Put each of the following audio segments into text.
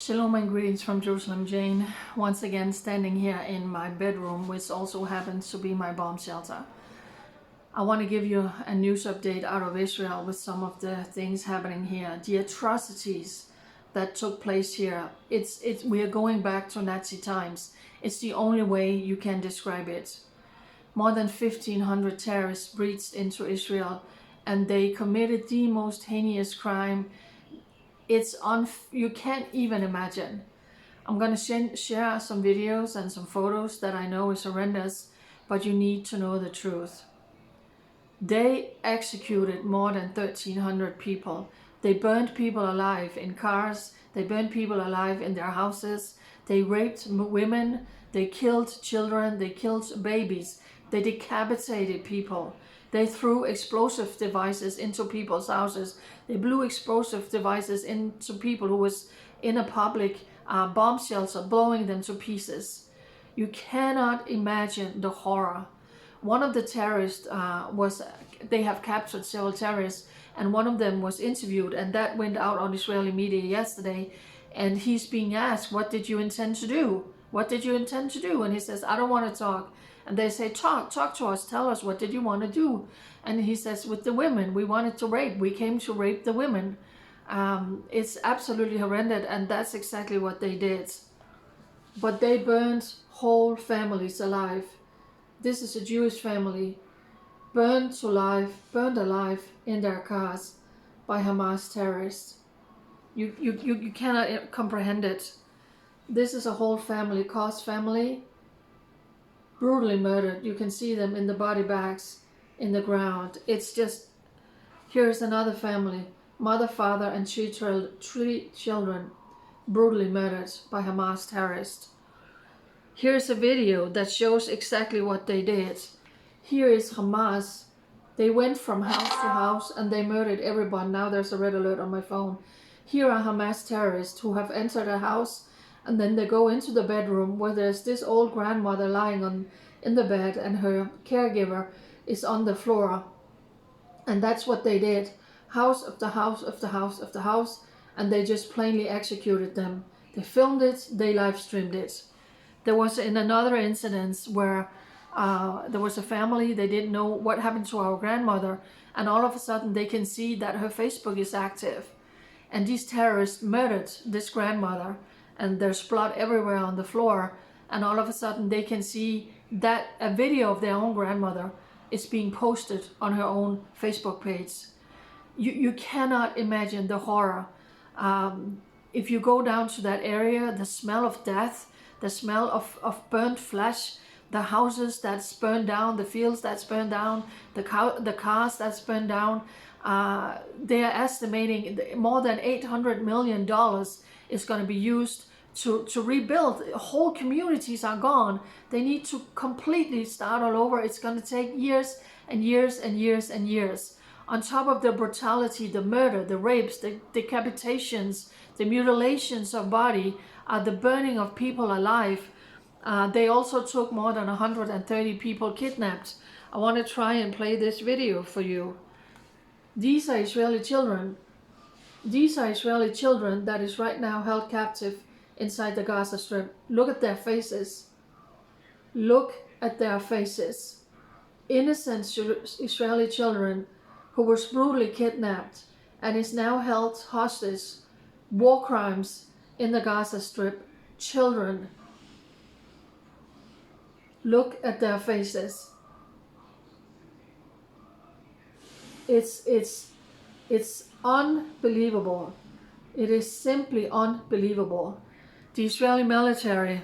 Shalom and greetings from Jerusalem, Jane. Once again standing here in my bedroom, which also happens to be my bomb shelter. I want to give you a news update out of Israel with some of the things happening here. The atrocities that took place here, we are going back to Nazi times. It's the only way you can describe it. More than 1,500 terrorists breached into Israel and they committed the most heinous crime. You can't even imagine. I'm going to share some videos and some photos that I know is horrendous, but you need to know the truth. They executed more than 1,300 people. They burned people alive in cars. They burned people alive in their houses. They raped women. They killed children. They killed babies. They decapitated people. They threw explosive devices into people's houses. They blew explosive devices into people who was in a public bomb shelter, blowing them to pieces. You cannot imagine the horror. One of the terrorists they have captured several terrorists, and one of them was interviewed, and that went out on Israeli media yesterday, and he's being asked, what did you intend to do? What did you intend to do? And he says, I don't want to talk. And they say, talk to us, tell us, what did you want to do? And he says, with the women, we wanted to rape. We came to rape the women. It's absolutely horrendous, and that's exactly what they did. But they burned whole families alive. This is a Jewish family, burned alive in their cars by Hamas terrorists. You cannot comprehend it. This is a whole family, Kos family, brutally murdered. You can see them in the body bags in the ground. It's just, here's another family, mother, father, and three children, brutally murdered by Hamas terrorists. Here's a video that shows exactly what they did. Here is Hamas. They went from house to house and they murdered everyone. Now there's a red alert on my phone. Here are Hamas terrorists who have entered a house, and then they go into the bedroom where there's this old grandmother lying in the bed and her caregiver is on the floor. And that's what they did. House after house after house after house, and they just plainly executed them. They filmed it, they live streamed it. There was in another incident where there was a family, they didn't know what happened to our grandmother, and all of a sudden they can see that her Facebook is active. And these terrorists murdered this grandmother, and there's blood everywhere on the floor, and all of a sudden they can see that a video of their own grandmother is being posted on her own Facebook page. You cannot imagine the horror. If you go down to that area, the smell of death, the smell of burnt flesh, the houses that's burned down, the fields that's burned down, the cars that's burned down, they are estimating more than $800 million is going to be used to rebuild. Whole communities are gone. They need to completely start all over. It's going to take years and years and years and years. On top of the brutality, the murder, the rapes, the decapitations, the mutilations of body, the burning of people alive. They also took more than 130 people kidnapped. I want to try and play this video for you. These are Israeli children. These are Israeli children that is right now held captive inside the Gaza Strip. Look at their faces. Look at their faces. Innocent Israeli children who was brutally kidnapped and is now held hostage. War crimes in the Gaza Strip. Children. Look at their faces. It's unbelievable. It is simply unbelievable. The Israeli military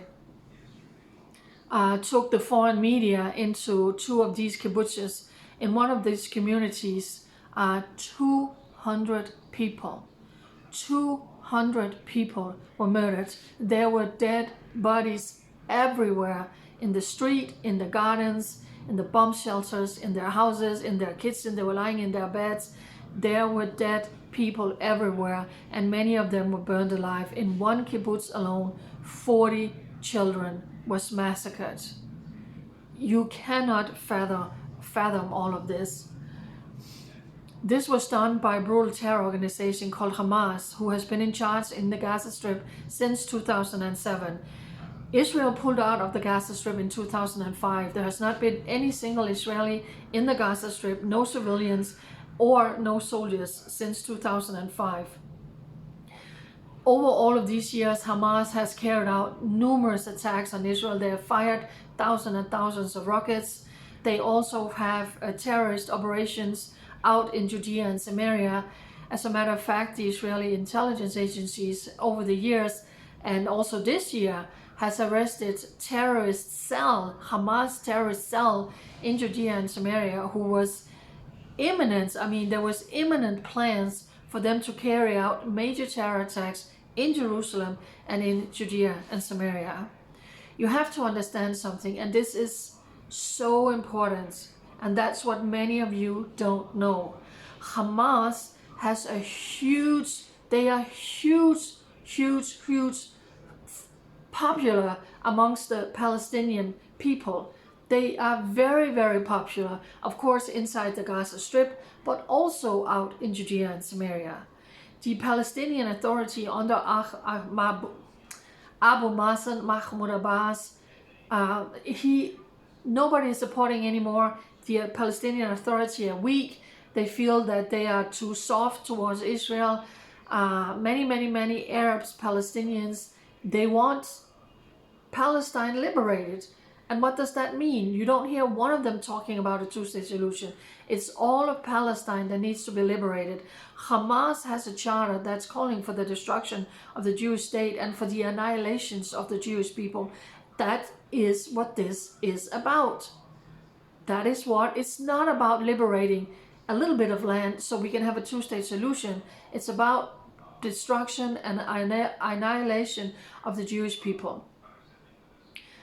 took the foreign media into two of these kibbutzes. In one of these communities, 200 people were murdered. There were dead bodies everywhere, in the street, in the gardens, in the bomb shelters, in their houses, in their kitchen. They were lying in their beds. There were dead people everywhere, and many of them were burned alive. In one kibbutz alone, 40 children was massacred. You cannot fathom all of this. This was done by a brutal terror organization called Hamas, who has been in charge in the Gaza Strip since 2007. Israel pulled out of the Gaza Strip in 2005. There has not been any single Israeli in the Gaza Strip, no civilians or no soldiers since 2005. Over all of these years, Hamas has carried out numerous attacks on Israel. They have fired thousands and thousands of rockets. They also have terrorist operations out in Judea and Samaria. As a matter of fact, the Israeli intelligence agencies over the years and also this year has arrested Hamas terrorist cell in Judea and Samaria, who was imminent. I mean, there was imminent plans for them to carry out major terror attacks in Jerusalem and in Judea and Samaria. You have to understand something, and this is so important, and that's what many of you don't know. Hamas has a huge, they are huge popular amongst the Palestinian people. They are very popular, of course, inside the Gaza Strip, but also out in Judea and Samaria. The Palestinian Authority under Abu Mazen Mahmoud Abbas, nobody is supporting anymore. The Palestinian Authority are weak. They feel that they are too soft towards Israel. Many Arabs, Palestinians, they want Palestine liberated. And what does that mean? You don't hear one of them talking about a two-state solution. It's all of Palestine that needs to be liberated. Hamas has a charter that's calling for the destruction of the Jewish state and for the annihilations of the Jewish people. That is what this is about. That is what, it's not about liberating a little bit of land so we can have a two-state solution. It's about destruction and annihilation of the Jewish people.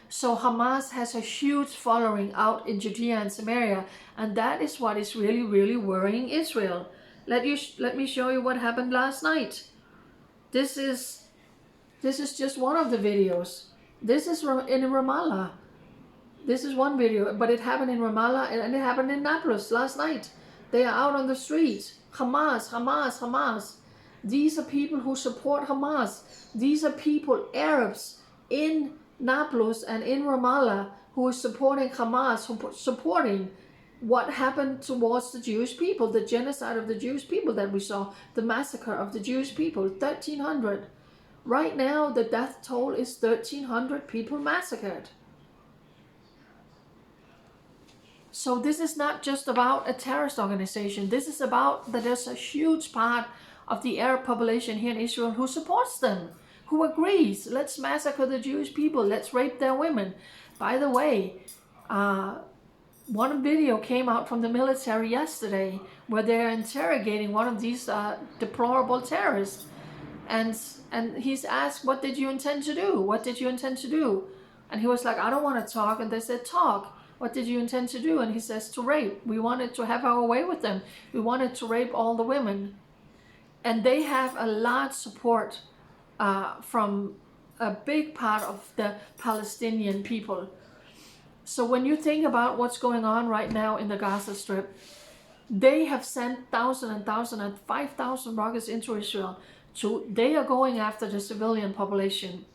So Hamas has a huge following out in Judea and Samaria, and that is what is really worrying Israel. Let me show you what happened last night. This is just one of the videos. This is in Ramallah. This is one video, but it happened in Ramallah and it happened in Nablus last night. They are out on the streets. Hamas. These are people who support Hamas. These are people, Arabs in Nablus and in Ramallah, who is supporting Hamas, who supporting what happened towards the Jewish people, the genocide of the Jewish people that we saw, the massacre of the Jewish people, 1,300. Right now, the death toll is 1,300 people massacred. So this is not just about a terrorist organization. This is about that there's a huge part of the Arab population here in Israel who supports them, who agrees, let's massacre the Jewish people, let's rape their women. By the way, one video came out from the military yesterday where they're interrogating one of these deplorable terrorists. And he's asked, what did you intend to do? What did you intend to do? And he was like, I don't want to talk. And they said, talk. What did you intend to do? And he says, to rape. We wanted to have our way with them. We wanted to rape all the women. And they have a large support from a big part of the Palestinian people. So when you think about what's going on right now in the Gaza Strip, they have sent thousands and 5,000 rockets into Israel. They are going after the civilian population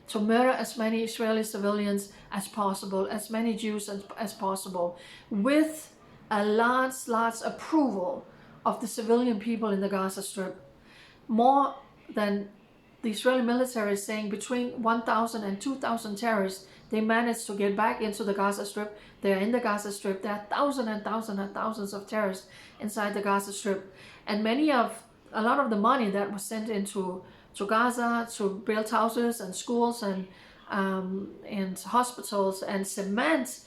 to murder as many Israeli civilians as possible, as many Jews as possible, with a large approval of the civilian people in the Gaza Strip. More than the Israeli military is saying, between 1,000 and 2,000 terrorists, they managed to get back into the Gaza Strip. They are in the Gaza Strip. There are thousands of terrorists inside the Gaza Strip. And a lot of the money that was sent into Gaza to build houses and schools and hospitals and cement,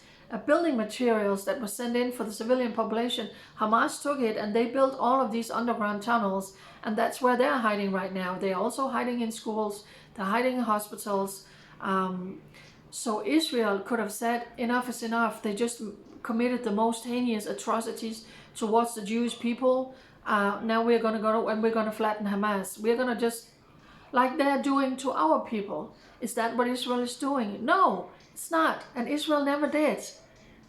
building materials that was sent in for the civilian population, Hamas took it and they built all of these underground tunnels, and that's where they're hiding right now. They're also hiding in schools, they're hiding in hospitals. So Israel could have said, enough is enough. They just committed the most heinous atrocities towards the Jewish people. Now we're going to go and we're going to flatten Hamas. We're going to just, like they're doing to our people. Is that what Israel is doing? No, it's not. And Israel never did.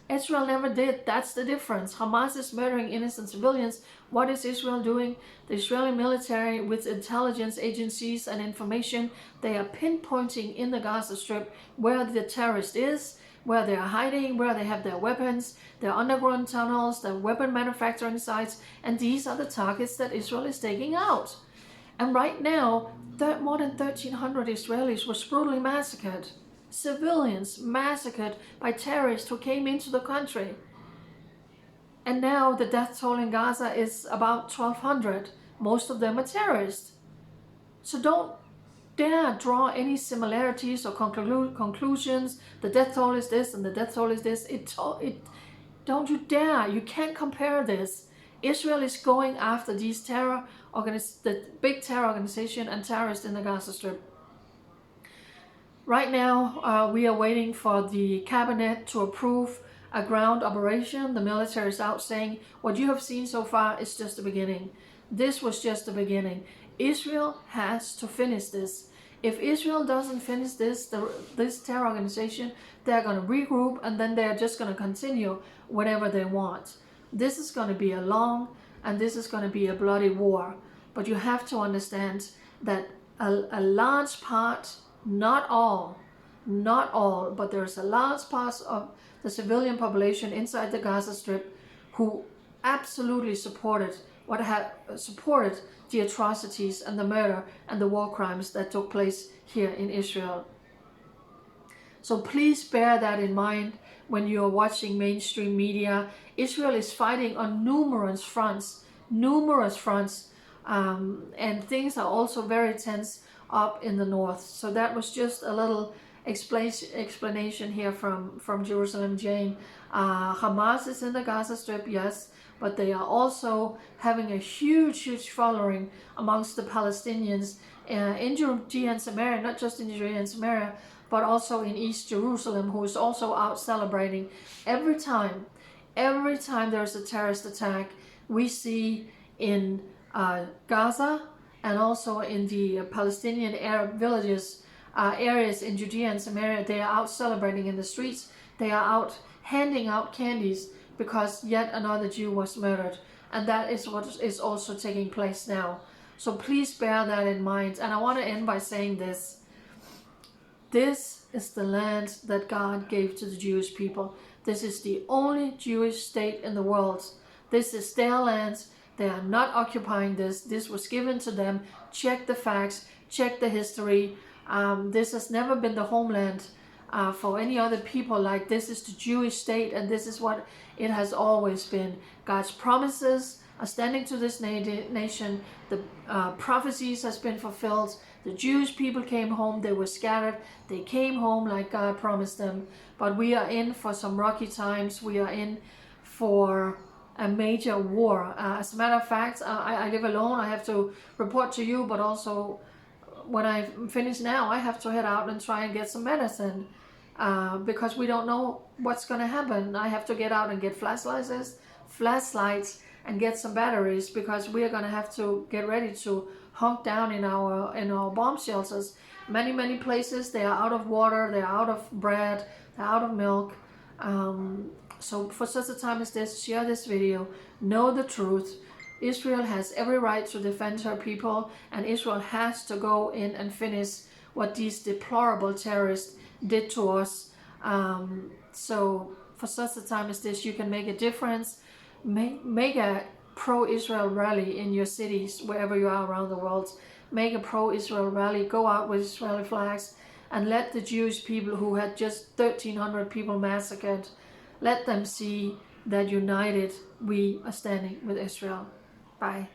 Israel never did. That's the difference. Hamas is murdering innocent civilians. What is Israel doing? The Israeli military, with intelligence agencies and information, they are pinpointing in the Gaza Strip where the terrorist is, where they are hiding, where they have their weapons, their underground tunnels, their weapon manufacturing sites, and these are the targets that Israel is taking out. And right now, more than 1,300 Israelis were brutally massacred. Civilians massacred by terrorists who came into the country. And now the death toll in Gaza is about 1,200. Most of them are terrorists. So don't dare draw any similarities or conclusions. The death toll is this and the death toll is this. Don't you dare. You can't compare this. Israel is going after these the big terror organization and terrorists in the Gaza Strip. Right now, we are waiting for the cabinet to approve a ground operation. The military is out saying, what you have seen so far is just the beginning. This was just the beginning. Israel has to finish this. If Israel doesn't finish this terror organization, they're going to regroup and then they're just going to continue whatever they want. This is going to be a long and this is going to be a bloody war. But you have to understand that a large part, not all, but there's a large part of the civilian population inside the Gaza Strip who absolutely supported the atrocities and the murder and the war crimes that took place here in Israel. So please bear that in mind when you are watching mainstream media. Israel is fighting on numerous fronts, and things are also very tense up in the north. So that was just a little explanation here from Jerusalem Jane. Hamas is in the Gaza Strip, yes, but they are also having a huge following amongst the Palestinians in Judea and Samaria, not just in Judea and Samaria, but also in East Jerusalem, who is also out celebrating. Every time there's a terrorist attack, we see in Gaza and also in the Palestinian Arab villages, areas in Judea and Samaria, they are out celebrating in the streets. They are out handing out candies because yet another Jew was murdered. And that is what is also taking place now. So please bear that in mind. And I want to end by saying this. This is the land that God gave to the Jewish people. This is the only Jewish state in the world. This is their land. They are not occupying this. This was given to them. Check the facts. Check the history. This has never been the homeland for any other people. Like, this is the Jewish state, and this is what it has always been. God's promises are standing to this nation. The prophecies has been fulfilled. The Jewish people came home. They were scattered. They came home like God promised them. But we are in for some rocky times. We are in for a major war. As a matter of fact, I live alone. I have to report to you, but also when I finish now, I have to head out and try and get some medicine because we don't know what's going to happen. I have to get out and get flashlights and get some batteries because we are going to have to get ready to hunk down in our bomb shelters. Many places, they are out of water, they are out of bread, they're out of milk. So for such a time as this, share this video, know the truth. Israel has every right to defend her people, and Israel has to go in and finish what these deplorable terrorists did to us. So for such a time as this, you can make a difference. Make a pro-Israel rally in your cities, wherever you are around the world. Make a pro-Israel rally, go out with Israeli flags, and let the Jewish people who had just 1,300 people massacred, let them see that united we are standing with Israel. Bye.